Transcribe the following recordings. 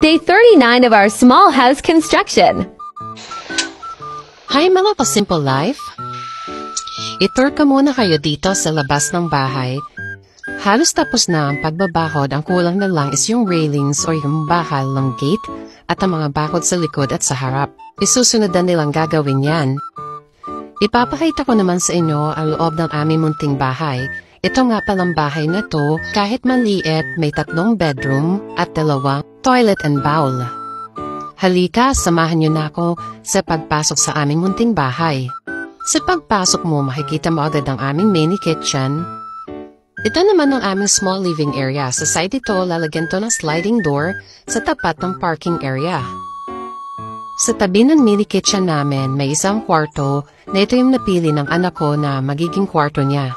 Day 39 of our small house construction. Hi mga ka-simple life! I-tour ka muna kayo dito sa labas ng bahay. Halos tapos na ang pagbabakod, ang kulang na lang is yung railings o yung bakal ng gate at ang mga bakod sa likod at sa harap. Isusunod na nilang gagawin yan. Ipapakita ko naman sa inyo ang loob ng aming munting bahay. Ito nga palang bahay na to, kahit maliit, may 3 bedroom at 2 toilet and bowl. Halika, samahan niyo na ako sa pagpasok sa aming munting bahay. Sa pagpasok mo, makikita mo agad ang aming mini kitchen. Ito naman ang aming small living area. Sa side ito, lalagyan to ng sliding door sa tapat ng parking area. Sa tabi ng mini kitchen namin, may isang kwarto na ito yung napili ng anak ko na magiging kwarto niya.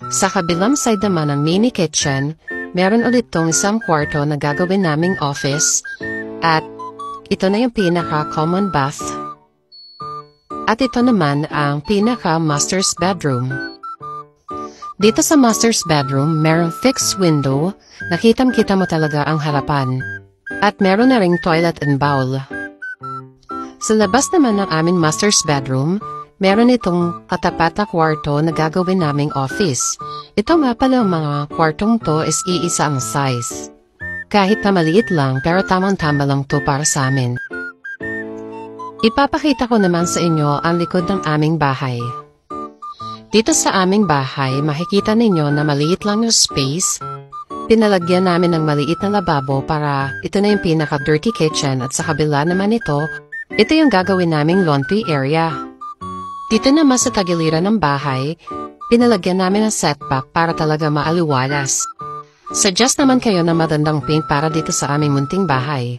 Sa kabilang side naman ng mini kitchen, meron ulit tong isang kwarto na gagawin naming office at ito na yung pinaka-common bath. At ito naman ang pinaka-master's bedroom. Dito sa master's bedroom, merong fixed window, nakitang-kita mo talaga ang harapan. At meron na ring toilet and bowl. Sa labas naman ng aming master's bedroom, meron itong katapat na kwarto na gagawin naming office. Ito nga pala ang mga kwartong to is iisa ang size. Kahit na maliit lang pero tamang-tama lang to para sa amin. Ipapakita ko naman sa inyo ang likod ng aming bahay. Dito sa aming bahay, makikita ninyo na maliit lang yung space. Pinalagyan namin ng maliit na lababo para ito na yung pinaka-dirty kitchen at sa kabila naman ito yung gagawin naming laundry area. Dito naman sa tagiliran ng bahay, pinalagyan namin ng setback para talaga maaliwalas. Suggest naman kayo na magandang paint para dito sa aming munting bahay.